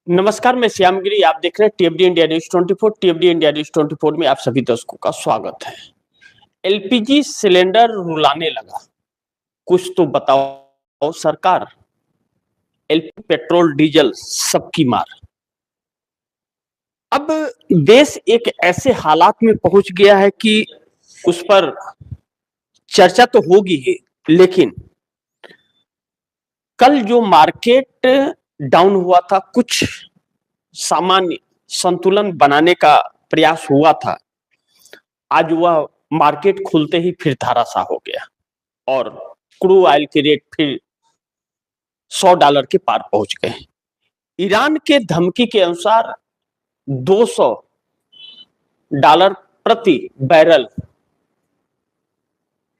नमस्कार, मैं श्याम गिरी। आप देख रहे हैं टीएफडी इंडिया न्यूज 24। टीएफडी इंडिया न्यूज 24 में आप सभी दर्शकों का स्वागत है। एलपीजी सिलेंडर रुलाने लगा, कुछ तो बताओ सरकार। एलपीजी, पेट्रोल, डीजल सबकी मार। अब देश एक ऐसे हालात में पहुंच गया है कि उस पर चर्चा तो होगी ही, लेकिन कल जो मार्केट डाउन हुआ था, कुछ सामान्य संतुलन बनाने का प्रयास हुआ था, आज वह मार्केट खुलते ही फिर धराशायी हो गया और क्रूड ऑयल के रेट फिर $100 के पार पहुंच गए। ईरान के धमकी के अनुसार $200 प्रति बैरल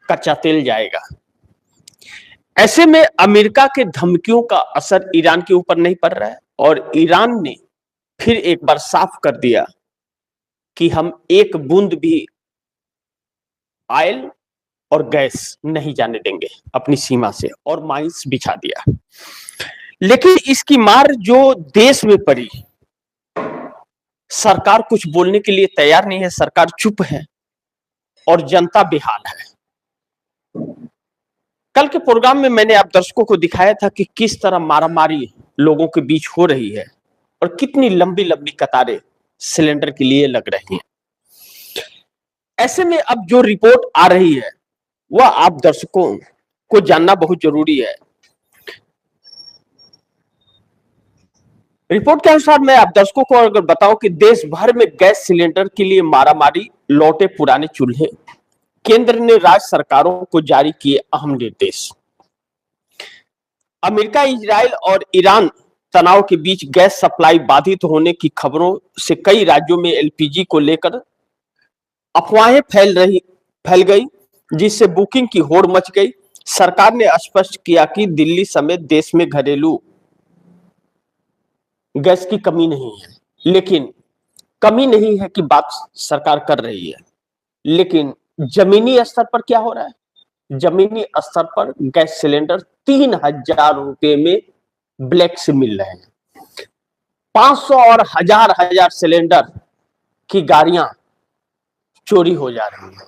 कच्चा तेल जाएगा। ऐसे में अमेरिका के धमकियों का असर ईरान के ऊपर नहीं पड़ रहा है और ईरान ने फिर एक बार साफ कर दिया कि हम एक बूंद भी ऑयल और गैस नहीं जाने देंगे अपनी सीमा से, और माइंस बिछा दिया। लेकिन इसकी मार जो देश में पड़ी, सरकार कुछ बोलने के लिए तैयार नहीं है, सरकार चुप है और जनता बेहाल है। कल के प्रोग्राम में मैंने आप दर्शकों को दिखाया था कि किस तरह मारामारी लोगों के बीच हो रही है और कितनी लंबी लंबी कतारें सिलेंडर के लिए लग रही हैं। ऐसे में अब जो रिपोर्ट आ रही है वह आप दर्शकों को जानना बहुत जरूरी है। रिपोर्ट के अनुसार मैं आप दर्शकों को अगर बताऊं कि देश भर में गैस सिलेंडर के लिए मारामारी, लौटे पुराने चूल्हे। केंद्र ने राज्य सरकारों को जारी किए अहम निर्देश। अमेरिका, इजराइल और ईरान तनाव के बीच गैस सप्लाई बाधित होने की खबरों से कई राज्यों में एलपीजी को लेकर अफवाहें फैल गई, जिससे बुकिंग की होड़ मच गई। सरकार ने स्पष्ट किया कि दिल्ली समेत देश में घरेलू गैस की कमी नहीं है। लेकिन कमी नहीं है कि बात सरकार कर रही है, लेकिन जमीनी स्तर पर क्या हो रहा है? जमीनी स्तर पर गैस सिलेंडर 3000 रुपए में ब्लैक से मिल रहे हैं। 500 और हजार हजार सिलेंडर की गाड़ियां चोरी हो जा रही हैं।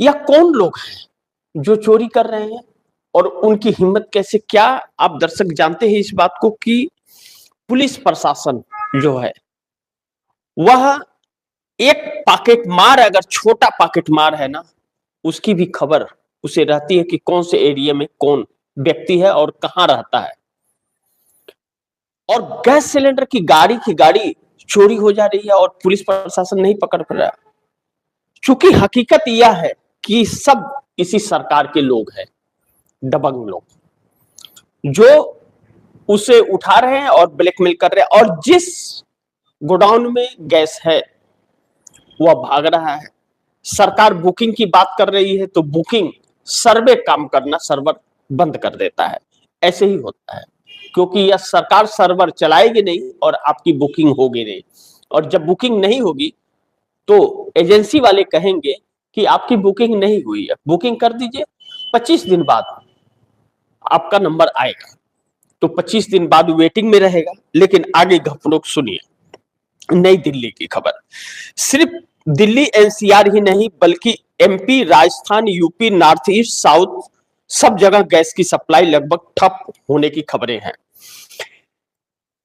यह कौन लोग हैं जो चोरी कर रहे हैं और उनकी हिम्मत कैसे? क्या आप दर्शक जानते हैं इस बात को कि पुलिस प्रशासन जो है वह एक पॉकेट मार, अगर छोटा पॉकेट मार है ना, उसकी भी खबर उसे रहती है कि कौन से एरिया में कौन व्यक्ति है और कहां रहता है। और गैस सिलेंडर की गाड़ी चोरी हो जा रही है और पुलिस प्रशासन नहीं पकड़ पा रहा। चूंकि हकीकत यह है कि सब इसी सरकार के लोग हैं, दबंग लोग, जो उसे उठा रहे हैं और ब्लैकमेल कर रहे हैं। और जिस गोडाउन में गैस है वह भाग रहा है। सरकार बुकिंग की बात कर रही है तो बुकिंग सर्वे काम करना, सर्वर बंद कर देता है। ऐसे ही होता है, क्योंकि यह सरकार सर्वर चलाएगी नहीं और आपकी बुकिंग होगी नहीं। और जब बुकिंग नहीं होगी तो एजेंसी वाले कहेंगे कि आपकी बुकिंग नहीं हुई है, बुकिंग कर दीजिए, 25 दिन बाद आपका नंबर आएगा। तो 25 दिन बाद वेटिंग में रहेगा। लेकिन आगे घपलों सुनिए। नई दिल्ली की खबर। सिर्फ दिल्ली एनसीआर ही नहीं बल्कि MP, Rajasthan, UP, north east, south, सब जगह गैस की सप्लाई लगभग ठप होने की खबरें हैं।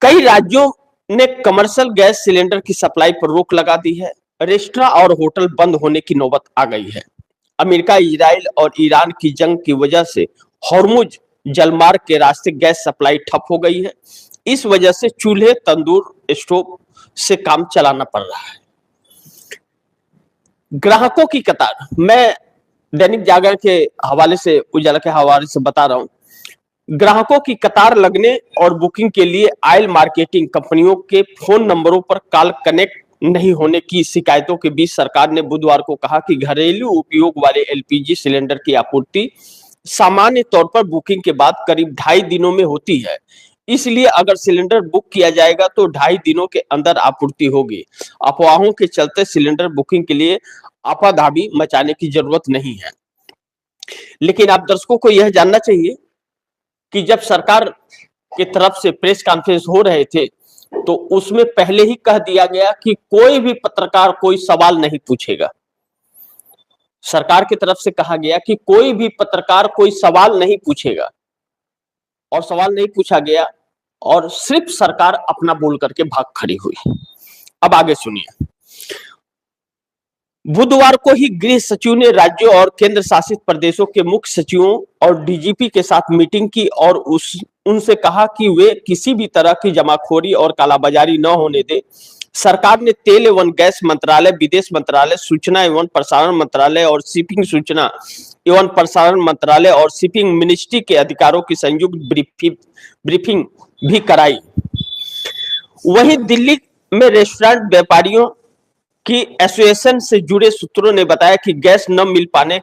कई राज्यों ने कमर्शियल गैस सिलेंडर की सप्लाई पर रोक लगा दी है। रेस्टोरेंट और होटल बंद होने की नौबत आ गई है। अमेरिका, इजराइल और ईरान की जंग की वजह से हॉर्मुज जलमार्ग के रास्ते गैस सप्लाई ठप हो गई है। इस वजह से चूल्हे, तंदूर, स्टोव से काम चलाना पड़ रहा है। ग्राहकों की कतार, मैं दैनिक जागरण के हवाले से, उजाला के हवाले से बता रहा हूं। ग्राहकों की कतार लगने और बुकिंग के लिए ऑयल मार्केटिंग कंपनियों के फोन नंबरों पर कॉल कनेक्ट नहीं होने की शिकायतों के बीच सरकार ने बुधवार को कहा कि घरेलू उपयोग वाले एलपीजी सिलेंडर की आपूर्ति सामान्य तौर पर बुकिंग के बाद करीब 2.5 दिनों में होती है। इसलिए अगर सिलेंडर बुक किया जाएगा तो 2.5 दिनों के अंदर आपूर्ति होगी। अफवाहों के चलते सिलेंडर बुकिंग के लिए आपाधापी मचाने की जरूरत नहीं है। लेकिन आप दर्शकों को यह जानना चाहिए कि जब सरकार की तरफ से प्रेस कॉन्फ्रेंस हो रहे थे, तो उसमें पहले ही कह दिया गया कि कोई भी पत्रकार कोई सवाल नहीं पूछेगा। सरकार की तरफ से कहा गया कि कोई भी पत्रकार कोई सवाल नहीं पूछेगा, और सवाल नहीं पूछा गया, और सिर्फ सरकार अपना बोल करके भाग खड़ी हुई। अब आगे सुनिए। बुधवार को ही गृह सचिव ने राज्यों और केंद्र शासित प्रदेशों के मुख्य सचिवों और डीजीपी के साथ मीटिंग की और उनसे कहा कि वे किसी भी तरह की जमाखोरी और कालाबाजारी न होने दें। सरकार ने तेल एवं गैस मंत्रालय, विदेश मंत्रालय, सूचना एवं प्रसारण मंत्रालय और शिपिंग, सूचना एवं प्रसारण मंत्रालय और शिपिंग मिनिस्ट्री के अधिकारियों की संयुक्त ब्रीफिंग भी कराई। वहीं दिल्ली में रेस्टोरेंट व्यापारियों की एसोसिएशन से जुड़े सूत्रों ने बताया कि गैस न मिल पाने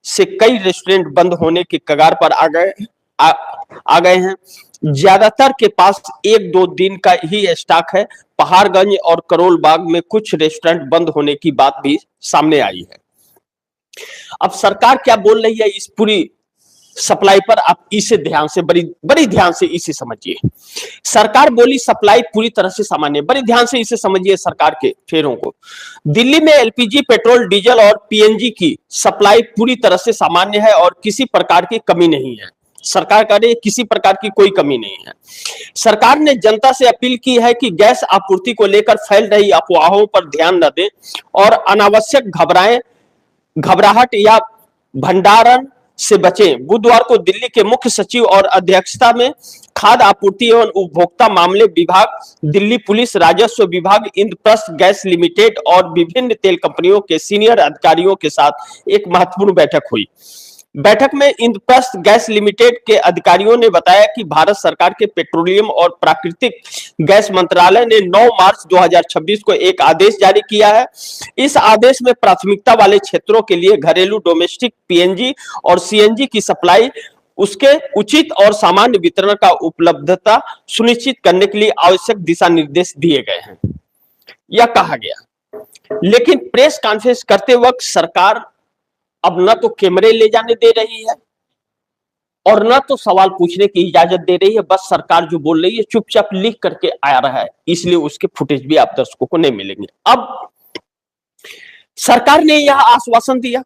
से कई रेस्टोरेंट बंद होने के कगार पर आ गए हैं। ज्यादातर के पास 1-2 दिन का ही स्टॉक है। पहाड़गंज और करोल बाग में कुछ रेस्टोरेंट बंद होने की बात भी सामने आई है। अब सरकार क्या बोल रही है इस पूरी सप्लाई पर, आप इसे ध्यान से बड़ी ध्यान से इसे समझिए। सरकार बोली सप्लाई पूरी तरह से सामान्य, बड़ी ध्यान से इसे समझिए सरकार के फेरों को। दिल्ली में एलपीजी, पेट्रोल, डीजल और पीएनजी की सप्लाई पूरी तरह से सामान्य है और किसी प्रकार की कमी नहीं है। सरकार कह रही है किसी प्रकार की कोई कमी नहीं है। सरकार ने जनता से अपील की है कि गैस आपूर्ति को लेकर फैल रही अफवाहों पर ध्यान न दें और अनावश्यक घबराहट या भंडारण से बचें। बुधवार को दिल्ली के मुख्य सचिव और अध्यक्षता में खाद्य आपूर्ति एवं उपभोक्ता मामले विभाग, दिल्ली पुलिस, राजस्व विभाग, इंद्रप्रस्थ गैस लिमिटेड और विभिन्न तेल कंपनियों के सीनियर अधिकारियों के साथ एक महत्वपूर्ण बैठक हुई। बैठक में इंद्रप्रस्थ गैस लिमिटेड के अधिकारियों ने बताया कि भारत सरकार के पेट्रोलियम और प्राकृतिक गैस मंत्रालय ने 9 मार्च 2026 को एक आदेश जारी किया है। इस आदेश में प्राथमिकता वाले क्षेत्रों के लिए घरेलू डोमेस्टिक पीएनजी और सीएनजी की सप्लाई, उसके उचित और सामान्य वितरण का उपलब्धता सुनिश्चित करने के लिए आवश्यक दिशा निर्देश दिए गए हैं, यह कहा गया। लेकिन प्रेस कॉन्फ्रेंस करते वक्त सरकार अब न तो कैमरे ले जाने दे रही है और न तो सवाल पूछने की इजाजत दे रही है। बस सरकार जो बोल रही है चुपचाप लिख करके आ रहा है, इसलिए उसके फुटेज भी आप दर्शकों को नहीं मिलेंगे। अब सरकार ने यह आश्वासन दिया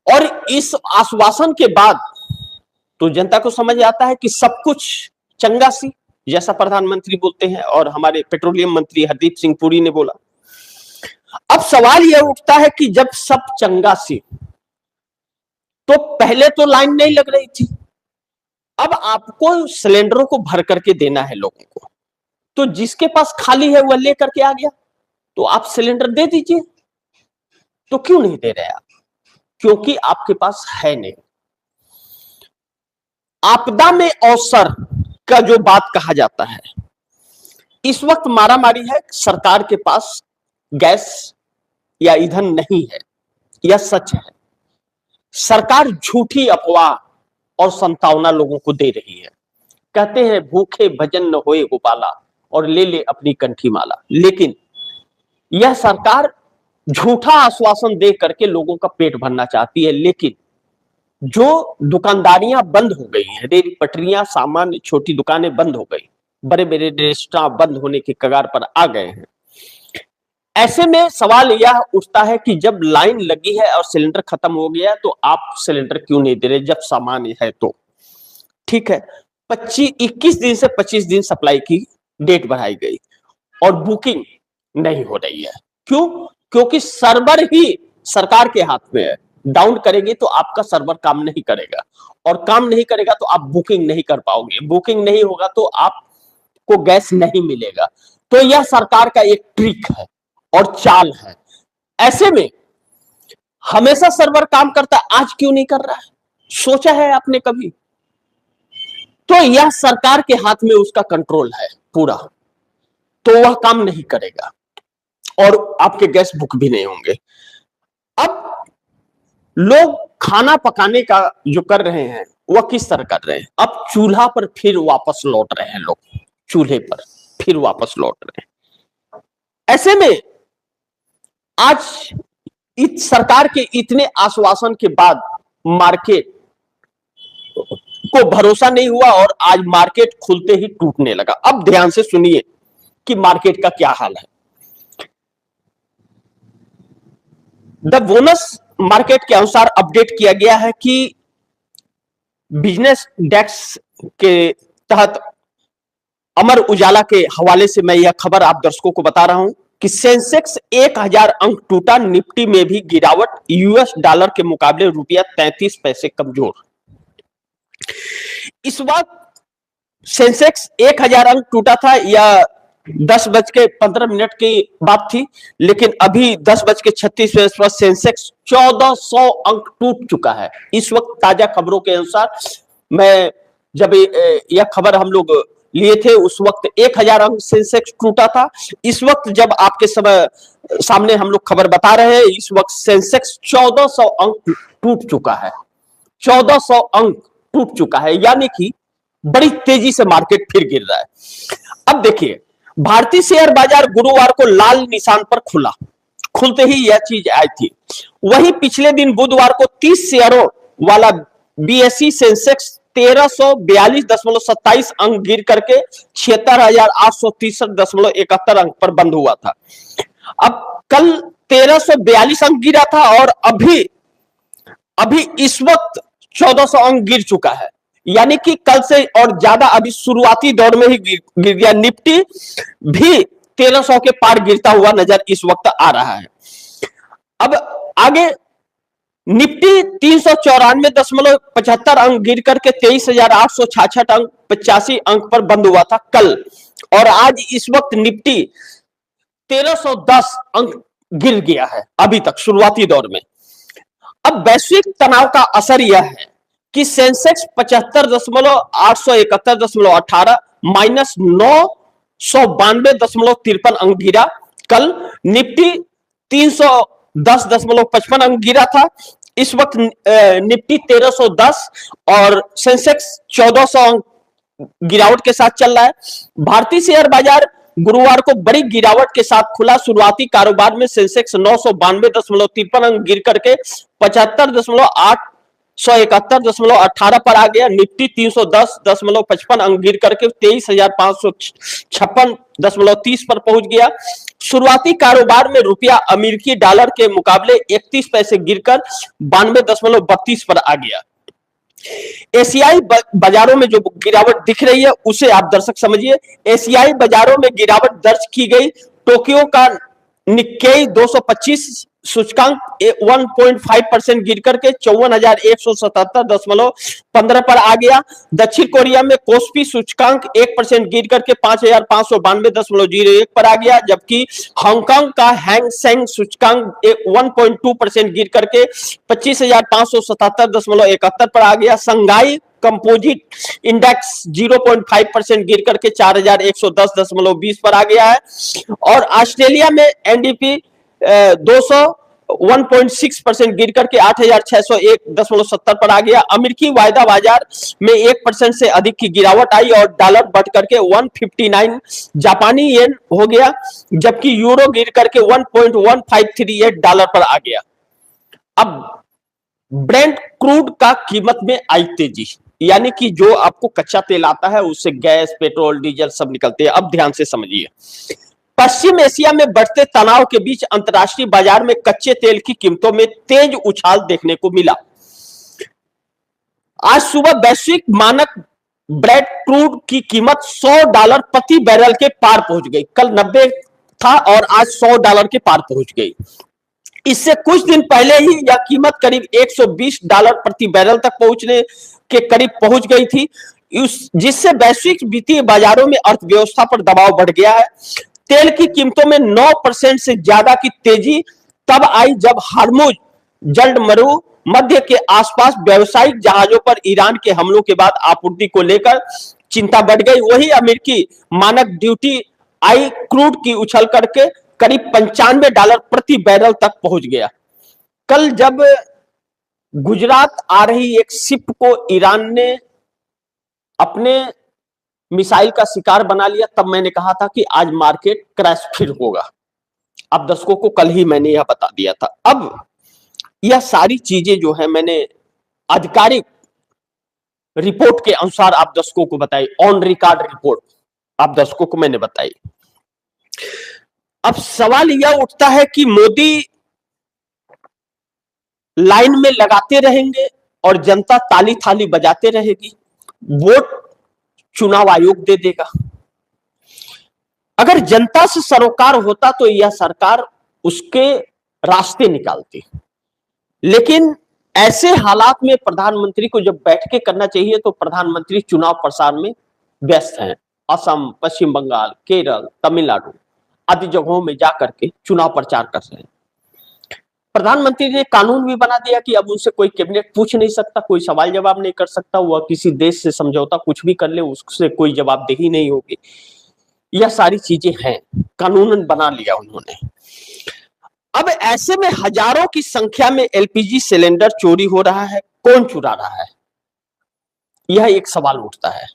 और इस आश्वासन के बाद तो जनता को समझ आता है कि सब कुछ चंगा सी, जैसा प्रधानमंत्री बोलते हैं और हमारे पेट्रोलियम मंत्री हरदीप सिंह पुरी ने बोला। अब सवाल यह उठता है कि जब सब चंगा सी, तो पहले तो लाइन नहीं लग रही थी, अब आपको सिलेंडरों को भर करके देना है लोगों को, तो जिसके पास खाली है वह लेकर के आ गया, तो आप सिलेंडर दे दीजिए। तो क्यों नहीं दे रहे आप? क्योंकि आपके पास है नहीं। आपदा में अवसर का जो बात कहा जाता है, इस वक्त मारामारी है, सरकार के पास गैस या ईंधन नहीं है, यह सच है। सरकार झूठी अफवाह और संतावना लोगों को दे रही है। कहते हैं भूखे भजन न होए गोपाला और ले ले अपनी कंठी माला, लेकिन यह सरकार झूठा आश्वासन दे करके लोगों का पेट भरना चाहती है। लेकिन जो दुकानदारियां बंद हो गई हैं, रेल पटरियां, सामान्य छोटी दुकानें बंद हो गई, बड़े बड़े रेस्टोरेंट बंद होने के कगार पर आ गए हैं। ऐसे में सवाल यह उठता है कि जब लाइन लगी है और सिलेंडर खत्म हो गया तो आप सिलेंडर क्यों नहीं दे रहे जब सामान्य है तो? ठीक है, 21 दिन से 25 दिन सप्लाई की डेट बढ़ाई गई और बुकिंग नहीं हो रही है। क्यों? क्योंकि सर्वर ही सरकार के हाथ में है। डाउन करेगी तो आपका सर्वर काम नहीं करेगा, और काम नहीं करेगा तो आप बुकिंग नहीं कर पाओगे, बुकिंग नहीं होगा तो आपको गैस नहीं मिलेगा। तो यह सरकार का एक ट्रिक है और चाल है। ऐसे में हमेशा सर्वर काम करता है, आज क्यों नहीं कर रहा है? सोचा है आपने कभी? तो यह सरकार के हाथ में उसका कंट्रोल है पूरा, तो वह काम नहीं करेगा और आपके गैस बुक भी नहीं होंगे। अब लोग खाना पकाने का जो कर रहे हैं वह किस तरह कर रहे हैं? अब चूल्हा पर फिर वापस लौट रहे हैं लोग, चूल्हे पर फिर वापस लौट रहे हैं। ऐसे में आज इस सरकार के इतने आश्वासन के बाद मार्केट को भरोसा नहीं हुआ और आज मार्केट खुलते ही टूटने लगा। अब ध्यान से सुनिए कि मार्केट का क्या हाल है। द बोनस मार्केट के अनुसार अपडेट किया गया है कि बिजनेस डेस्क के तहत अमर उजाला के हवाले से मैं यह खबर आप दर्शकों को बता रहा हूं कि सेंसेक्स 1000 अंक टूटा, निफ्टी में भी गिरावट, यूएस डॉलर के मुकाबले रुपया 33 पैसे कमजोर। इस वक्त सेंसेक्स 1000 अंक टूटा था, यह 10:15 की बात थी, लेकिन अभी 10:36 पर सेंसेक्स 1400 अंक टूट चुका है। इस वक्त ताजा खबरों के अनुसार, मैं जब यह खबर हम लोग लिए थे उस वक्त 1000 अंक सेंसेक्स टूटा था। इस वक्त जब आपके सामने हम लोग खबर बता रहे हैं, इस वक्त सेंसेक्स 1400 अंक टूट चुका है। 1400 अंक टूट चुका है, यानी कि बड़ी तेजी से मार्केट फिर गिर रहा है। अब देखिए, भारतीय शेयर बाजार गुरुवार को लाल निशान पर खुला, खुलते ही यह चीज आई थी। वही पिछले दिन बुधवार को 30 शेयरों वाला बीएसई सेंसेक्स 1342.27 अंक गिर करके 76,863.71 अंक पर बंद हुआ था। अब कल 1342 अंक गिरा था और अभी इस वक्त 1400 अंक गिर चुका है, यानी कि कल से और ज्यादा अभी शुरुआती दौर में ही गिर गया। निफ्टी भी 1300 के पार गिरता हुआ नजर इस वक्त आ रहा है। अब आगे निफ्टी 394.75 अंक गिर करके 23,866 अंक 85 अंक पर बंद हुआ था कल, और आज इस वक्त निफ्टी 1310 अंक गिर गया है अभी तक शुरुआती दौर में। अब वैश्विक तनाव का असर यह है कि सेंसेक्स 75,871.18 माइनस 992.53 अंक गिरा कल। निफ्टी 310.55 अंक गिरा था। इस वक्त निफ्टी 1310 और सेंसेक्स 1400 अंक गिरावट के साथ चल रहा है। भारतीय शेयर बाजार गुरुवार को बड़ी गिरावट के साथ खुला। शुरुआती कारोबार में सेंसेक्स 992.53 अंक गिर करके 75,871.18 पर आ गया। निफ्टी 310.55 अंक गिर करके 23,556.30 पर पहुंच गया। शुरुआती कारोबार में रुपया अमेरिकी डॉलर के मुकाबले 31 पैसे गिरकर 92.32 पर आ गया। एशियाई बाजारों में जो गिरावट दिख रही है उसे आप दर्शक समझिए। एशियाई बाजारों में गिरावट दर्ज की गई। टोक्यो का निक्केई 225 सूचकांक 1.5% गिर करके 54,177.15 पर आ गया। दक्षिण कोरिया में कोस्पी सूचकांक 1% गिर करके 5,592.01 पर आ गया, जबकि हांगकांग का हैंग सेंग सूचकांक 1.2% गिर करके 25,577.71 पर आ गया। संघाई कंपोजिट इंडेक्स 0.5% गिर करके 4,110.20 पर आ गया है। और ऑस्ट्रेलिया में एनडीपी 200 1.6% गिर करके 8,601.70 पर आ गया। अमेरिकी वायदा बाजार में 1% से अधिक की गिरावट आई और डॉलर बढ़ करके 159 जापानी येन हो गया, जबकि यूरो गिर करके 1.1538 डॉलर पर आ गया। अब ब्रेंट क्रूड का कीमत में आई तेजी, यानी कि जो आपको कच्चा तेल आता है उससे गैस, पेट्रोल, डीजल सब निकलते हैं। अब ध्यान से समझिए, पश्चिम एशिया में बढ़ते तनाव के बीच अंतर्राष्ट्रीय बाजार में कच्चे तेल की कीमतों में तेज उछाल देखने को मिला। आज सुबह वैश्विक मानक ब्रेंट क्रूड की कीमत $100 प्रति बैरल के पार पहुंच गई। कल 90 था और आज $100 के पार पहुंच गई। इससे कुछ दिन पहले ही यह कीमत करीब $120 प्रति बैरल तक पहुंचने के करीब पहुंच गई थी, जिससे वैश्विक वित्तीय बाजारों में अर्थव्यवस्था पर दबाव बढ़ गया है। तेल की कीमतों में 9% से ज्यादा की तेजी तब आई जब हार्मुज जलमरू मध्य के आसपास व्यावसायिक जहाजों पर ईरान के हमलों के बाद आपूर्ति को लेकर चिंता बढ़ गई। वही अमेरिकी मानक ड्यूटी आई क्रूड की उछल करके करीब $95 प्रति बैरल तक पहुंच गया। कल जब गुजरात आ रही एक शिप को ईरान ने अपने मिसाइल का शिकार बना लिया, तब मैंने कहा था कि आज मार्केट क्रैश फिर होगा। अब दर्शकों को कल ही मैंने यह बता दिया था। अब यह सारी चीजें जो है मैंने आधिकारिक रिपोर्ट के अनुसार आप दर्शकों को बताई, ऑन रिकॉर्ड रिपोर्ट आप दर्शकों को मैंने बताई। अब सवाल यह उठता है कि मोदी लाइन में लगाते रहेंगे और जनता ताली थाली बजाते रहेगी, वोट चुनाव आयोग दे देगा। अगर जनता से सरोकार होता तो यह सरकार उसके रास्ते निकालती, लेकिन ऐसे हालात में प्रधानमंत्री को जब बैठकें करना चाहिए तो प्रधानमंत्री चुनाव प्रचार में व्यस्त हैं। असम, पश्चिम बंगाल, केरल, तमिलनाडु आदि जगहों में जाकर के चुनाव प्रचार कर रहे हैं। प्रधानमंत्री ने कानून भी बना दिया कि अब उनसे कोई कैबिनेट पूछ नहीं सकता, कोई सवाल जवाब नहीं कर सकता, वह किसी देश से समझौता कुछ भी कर ले उससे कोई जवाबदेही नहीं होगी। यह सारी चीजें हैं, कानूनन बना लिया उन्होंने। अब ऐसे में हजारों की संख्या में एलपीजी सिलेंडर चोरी हो रहा है, कौन चुरा रहा है? यह एक सवाल उठता है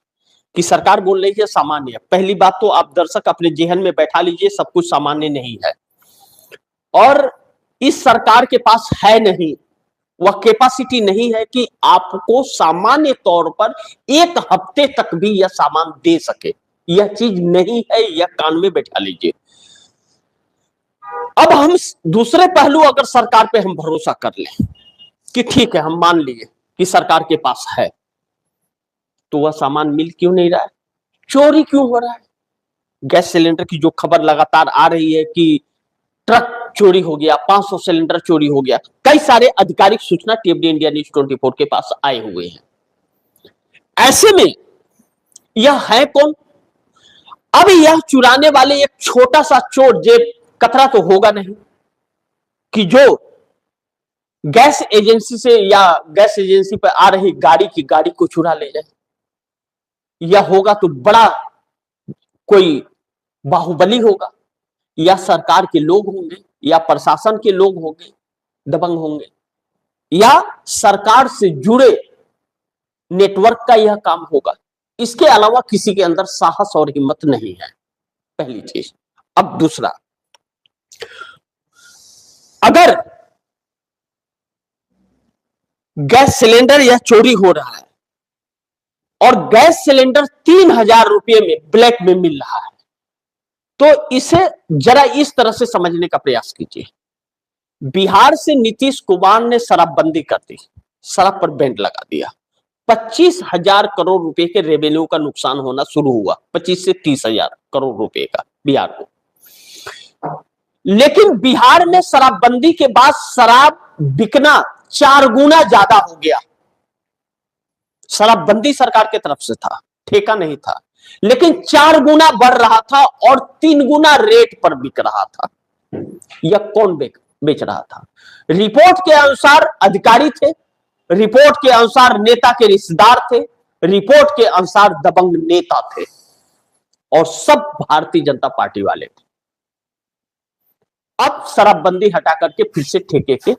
कि सरकार बोल रही है सामान्य। पहली बात तो आप दर्शक अपने जेहन में बैठा लीजिए, सब कुछ सामान्य नहीं है और इस सरकार के पास है नहीं, वह कैपेसिटी नहीं है कि आपको सामान्य तौर पर एक हफ्ते तक भी यह सामान दे सके। यह चीज नहीं है, यह कान में बैठा लीजिए। अब हम दूसरे पहलू अगर सरकार पे हम भरोसा कर लें कि ठीक है, हम मान लिए कि सरकार के पास है, तो वह सामान मिल क्यों नहीं रहा है? चोरी क्यों हो रहा है? गैस सिलेंडर की जो खबर लगातार आ रही है कि ट्रक चोरी हो गया, 500 सिलेंडर चोरी हो गया, कई सारे आधिकारिक सूचना टीएफडी इंडिया न्यूज 24 के पास आए हुए हैं। ऐसे में यह है कौन? अब यह चुराने वाले एक छोटा सा चोर जेब कतरा तो होगा नहीं कि जो गैस एजेंसी से या गैस एजेंसी पर आ रही गाड़ी को चुरा ले जाए। यह होगा तो बड़ा कोई बाहुबली होगा, या सरकार के लोग होंगे, या प्रशासन के लोग होंगे, दबंग होंगे, या सरकार से जुड़े नेटवर्क का यह काम होगा। इसके अलावा किसी के अंदर साहस और हिम्मत नहीं है, पहली चीज। अब दूसरा, अगर गैस सिलेंडर यह चोरी हो रहा है और गैस सिलेंडर 3,000 रुपये में ब्लैक में मिल रहा है, तो इसे जरा इस तरह से समझने का प्रयास कीजिए। बिहार से नीतीश कुमार ने शराबबंदी कर दी, शराब पर बैंड लगा दिया, 25,000 करोड़ रुपए के रेवेन्यू का नुकसान होना शुरू हुआ, 25 से 30,000 करोड़ रुपए का बिहार को। लेकिन बिहार में शराबबंदी के बाद शराब बिकना 4 गुना ज्यादा हो गया। शराबबंदी सरकार की तरफ से था, ठेका नहीं था, लेकिन 4 गुना बढ़ रहा था और 3 गुना रेट पर बिक रहा था। यह कौन बेच रहा था? रिपोर्ट के अनुसार अधिकारी थे, रिपोर्ट के अनुसार नेता के रिश्तेदार थे, रिपोर्ट के अनुसार दबंग नेता थे, और सब भारतीय जनता पार्टी वाले थे। अब शराबबंदी हटा करके फिर से ठेके के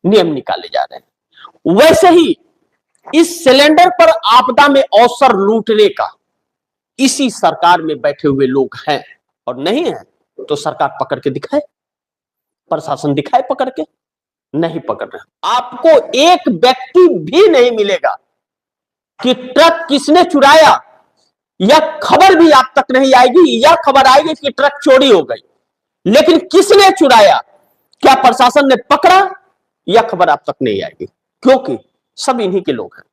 नियम निकाले जा रहे हैं। वैसे ही इस सिलेंडर पर आपदा में अवसर लूटने का इसी सरकार में बैठे हुए लोग हैं, और नहीं है तो सरकार पकड़ के दिखाए, प्रशासन दिखाए पकड़ के। नहीं पकड़ रहे। आपको एक व्यक्ति भी नहीं मिलेगा कि ट्रक किसने चुराया, यह खबर भी आप तक नहीं आएगी। यह खबर आएगी कि ट्रक चोरी हो गई, लेकिन किसने चुराया, क्या प्रशासन ने पकड़ा, यह खबर आप तक नहीं आएगी, क्योंकि सब इन्हीं के लोग हैं।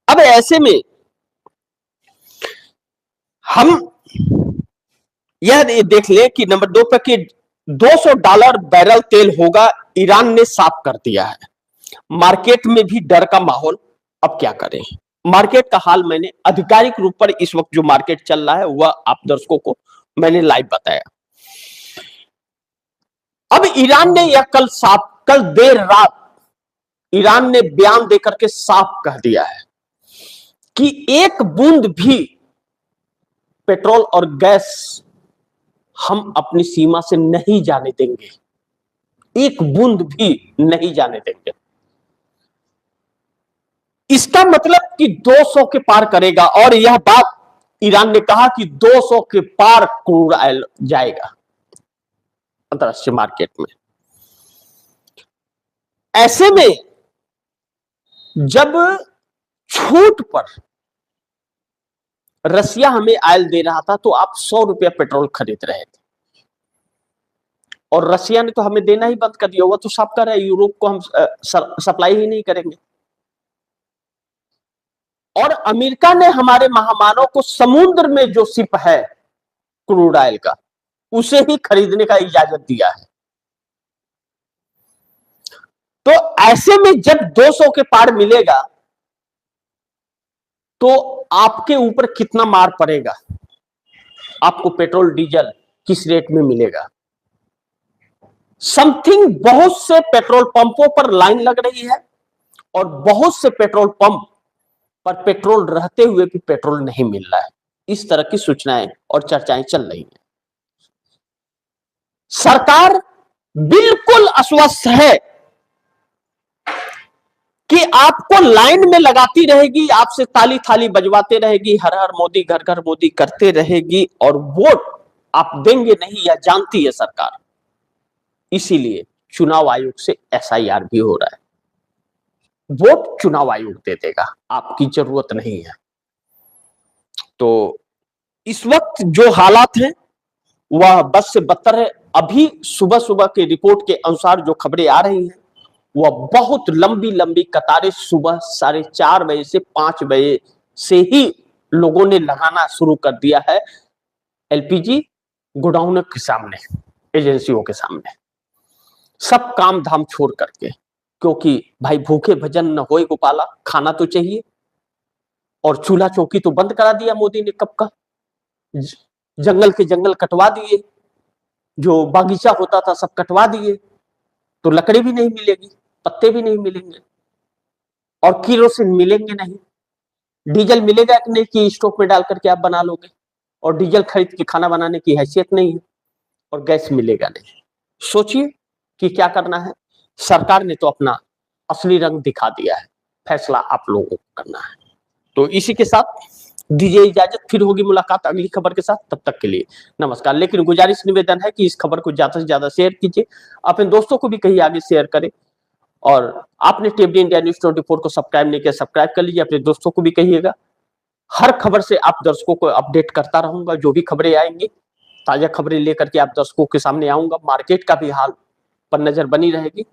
अब ऐसे में हम यह देख ले कि नंबर 2 पर कि $200 बैरल तेल होगा, ईरान ने साफ कर दिया है। मार्केट में भी डर का माहौल। अब क्या करें? मार्केट का हाल मैंने आधिकारिक रूप पर इस वक्त जो मार्केट चल रहा है वह आप दर्शकों को मैंने लाइव बताया। अब ईरान ने यह कल देर रात ईरान ने बयान देकर के साफ कह दिया है कि एक बूंद भी पेट्रोल और गैस हम अपनी सीमा से नहीं जाने देंगे, एक बूंद भी नहीं जाने देंगे। इसका मतलब कि 200 के पार करेगा, और यह बात ईरान ने कहा कि 200 के पार क्रूड ऑयल जाएगा अंतरराष्ट्रीय मार्केट में। ऐसे में जब छूट पर रसिया हमें ऑयल दे रहा था तो आप 100 रुपया पेट्रोल खरीद रहे थे, और रसिया ने तो हमें देना ही बंद कर दिया हुआ, तो साफ कर रहा है यूरोप को हम सप्लाई ही नहीं करेंगे। और अमेरिका ने हमारे महामानव को समुद्र में जो शिप है क्रूड ऑयल का, उसे ही खरीदने का इजाजत दिया है। तो ऐसे में जब 200 के पार मिलेगा तो आपके ऊपर कितना मार पड़ेगा, आपको पेट्रोल डीजल किस रेट में मिलेगा। समथिंग बहुत से पेट्रोल पंपों पर लाइन लग रही है और बहुत से पेट्रोल पंप पर पेट्रोल रहते हुए भी पेट्रोल नहीं मिल रहा है। इस तरह की सूचनाएं और चर्चाएं चल रही हैं। सरकार बिल्कुल आश्वस्त है कि आपको लाइन में लगाती रहेगी, आपसे ताली थाली बजवाते रहेगी, हर हर मोदी घर घर मोदी करते रहेगी, और वोट आप देंगे नहीं, यह जानती है सरकार। इसीलिए चुनाव आयोग से एसआईआर भी हो रहा है। वोट चुनाव आयोग दे देगा, आपकी जरूरत नहीं है। तो इस वक्त जो हालात हैं वह बद से बदतर है। अभी सुबह सुबह के रिपोर्ट के अनुसार जो खबरें आ रही हैं वह बहुत लंबी लंबी कतारें सुबह 4:30 बजे से 5 बजे से ही लोगों ने लगाना शुरू कर दिया है एलपीजी गोडाउन के सामने, एजेंसियों के सामने, सब काम धाम छोड़ करके। क्योंकि भाई भूखे भजन न होए गोपाला, खाना तो चाहिए। और चूल्हा चौकी तो बंद करा दिया मोदी ने कब का, जंगल के जंगल कटवा दिए, जो बागीचा होता था सब कटवा दिए, तो लकड़ी भी नहीं मिलेगी, पत्ते भी नहीं मिलेंगे, और किरोसिन मिलेंगे नहीं। डीजल मिलेगा कि नहीं कि स्टोव में डाल करके आप बना लोगे, और डीजल खरीद के खाना बनाने की हैसियत नहीं है, और गैस मिलेगा नहीं। सोचिए कि क्या करना है। सरकार ने तो अपना असली रंग दिखा दिया है, फैसला आप लोगों को करना है। तो इसी के साथ दीजिए इजाजत, फिर होगी मुलाकात अगली खबर के साथ। तब तक के लिए नमस्कार। लेकिन गुजारिश निवेदन है कि इस खबर को ज्यादा से ज्यादा शेयर कीजिए, अपने दोस्तों को भी कहीं आगे शेयर करें, और आपने टीवी इंडिया न्यूज 24 को सब्सक्राइब नहीं किया, सब्सक्राइब कर लीजिए, अपने दोस्तों को भी कहिएगा। हर खबर से आप दर्शकों को अपडेट करता रहूंगा, जो भी खबरें आएंगी ताजा खबरें लेकर के आप दर्शकों के सामने आऊंगा। मार्केट का भी हाल पर नजर बनी रहेगी।